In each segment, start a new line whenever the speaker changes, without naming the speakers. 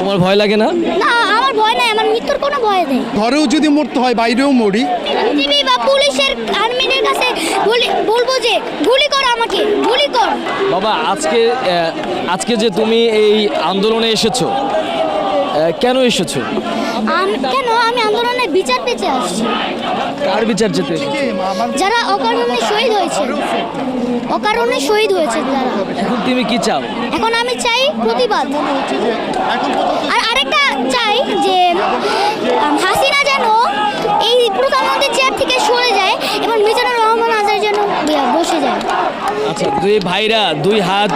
তোমার ভয় লাগে না?
না, আমার ভয় নাই, আমার মৃত্যুর কোনো ভয় নেই।
ঘরেও যদি মরতে হয় বাইরেও মরি।
বিজিবি বা পুলিশের আর্মিদের কাছে বলবো যে গুলি কর, আমাকে গুলি কর।
বাবা, আজকে যে তুমি এই আন্দোলনে এসেছো, কেন এসেছো?
আমি আন্দোলনের বিচার পেতে আসছি।
কার বিচার চেতে?
যারা অকারণে শহীদ হয়েছে, অকারণে শহীদ হয়েছে তারা।
এখন তুমি কি চাও?
এখন আমি চাই প্রতিবাদ। আর আরেকটা চাই যে হাসিনা যেন এই প্রধানমন্ত্রীর চেয়ার থেকে সরে যায় এবং মিজানুর রহমান আজাদ যেন বসে যায়।
আচ্ছা, দুই ভাইরা দুই হাত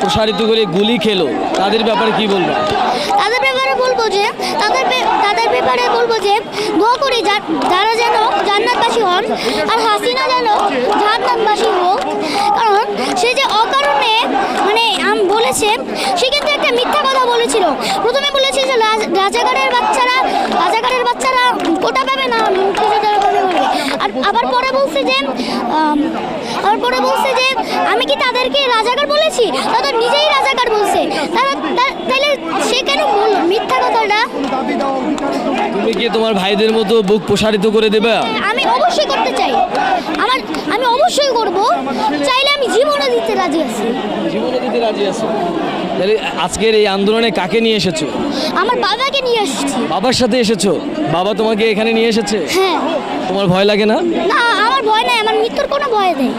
প্রসারিত করে গুলি খেলো, তাদের ব্যাপারে কি বলবো?
তাদের ব্যাপারে বলবো যে দোয়া করি যারা যেন জান্নাতবাসী হন, আর হাসিনা যেন জাহান্নামবাসী হোক। কারণ সে যে অকারণে বলেছে, সে কিন্তু একটা মিথ্যা কথা বলেছিল। প্রথমে বলেছে যে রাজাকারের বাচ্চারা কোটা পাবে না, মুক্তিযোদ্ধারা পাবে বলবে। আর আবার পরে বলছে যে আমি কি তাদেরকে রাজাকার বলেছি? তারা নিজেই রাজাকার বলছে। তাহলে সে কেন বলল মিথ্যা কথাটা?
তুমি কি তোমার ভাইদের মতো বুক প্রসারিত করে দেবে?
আমি অবশ্যই করতে চাই, আমি অবশ্যই করব। চাইলে আমি জীবনও দিতে রাজি আছি।
জীবনে দিতে রাজি আছো? তাহলে আজকের এই আন্দোলনে কাকে নিয়ে এসেছো?
আমার বাবাকে নিয়ে এসেছি।
বাবার সাথে এসেছো? বাবা তোমাকে এখানে নিয়ে এসেছে?
হ্যাঁ।
তোমার ভয় লাগে না?
না, আমার ভয় নাই, আমার মৃত্যুর কোনো ভয় নেই।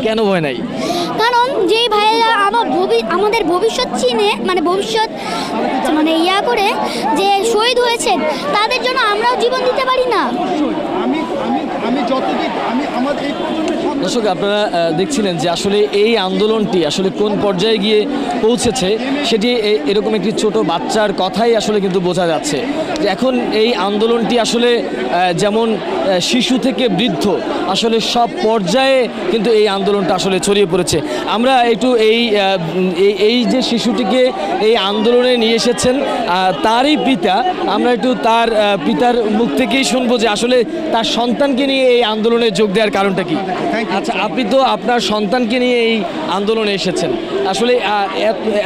কেন ভয় নাই?
কারণ যেই ভাইয়েরা আমাদের ভবিষ্যৎ চিনে, ভবিষ্যৎ করে যে শহীদ হয়েছেন, তাদের জন্য আমরাও জীবন দিতে পারি না।
দর্শক, আপনারা দেখছিলেন যে আসলে এই আন্দোলনটি আসলে কোন পর্যায়ে গিয়ে পৌঁছেছে, সেটি এরকম একটি ছোট বাচ্চার কথাই আসলে কিন্তু বোঝা যাচ্ছে যে এখন এই আন্দোলনটি আসলে যেমন শিশু থেকে বৃদ্ধ আসলে সব পর্যায়ে কিন্তু এই আন্দোলনটা আসলে ছড়িয়ে পড়েছে। আমরা একটু এই যে শিশুটিকে এই আন্দোলনে নিয়ে এসেছেন তারই পিতা, আমরা একটু তার পিতার মুখ থেকেই শুনবো যে আসলে তার সন্তানকে নিয়ে এই আন্দোলনে যোগ দেওয়ার কারণটা কি। আচ্ছা, আপনি তো আপনার সন্তানকে নিয়ে এই আন্দোলনে এসেছেন, আসলে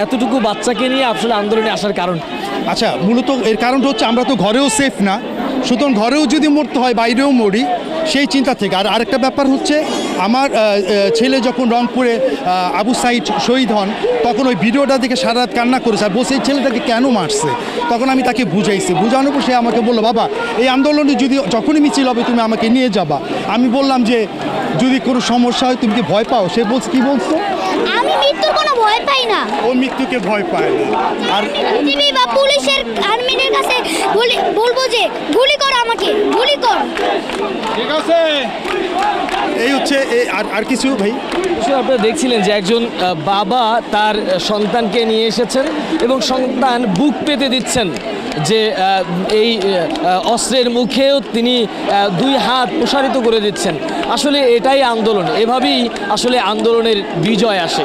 এতটুকু বাচ্চাকে নিয়ে আসলে আন্দোলনে আসার কারণ?
আচ্ছা, মূলত এর কারণটা হচ্ছে আমরা তো ঘরেও সেফ না, সুতরাং ঘরেও যদি মরতে হয় বাইরেও মরি, সেই চিন্তা থেকে। আর আরেকটা ব্যাপার হচ্ছে, আমার ছেলে যখন রংপুরে আবু সাইদ শহীদ হন, তখন ওই ভিডিওটা দেখে সারা রাত কান্না করেছে আর বসে এই ছেলেটাকে কেন মারছে। তখন আমি তাকে বুঝানোর পর সে আমাকে বললো, বাবা এই আন্দোলনে যখনই মিছিল হবে তুমি আমাকে নিয়ে যাবা। আমি বললাম যে যদি কোনো সমস্যা হয় তুমি কি ভয় পাও? সে বলছে, কি বলছো?
আমি মৃত্যুর কোনো ভয় পাই না।
ও মৃত্যুকে ভয় পায় না। আর
বিজিবি বা পুলিশের আর্মিদের কাছে বলবো যে গুলি কর, আমাকে গুলি কর।
ঠিক আছে, এই হচ্ছে আর কিছু ভাই?
আপনারা দেখছিলেন যে একজন বাবা তার সন্তানকে নিয়ে এসেছেন এবং সন্তান বুক পেতে দিচ্ছেন যে এই অস্ত্রের মুখেও তিনি দুই হাত প্রসারিত করে দিচ্ছেন। আসলে এটাই আন্দোলন, এভাবেই আসলে আন্দোলনের বিজয় আসে।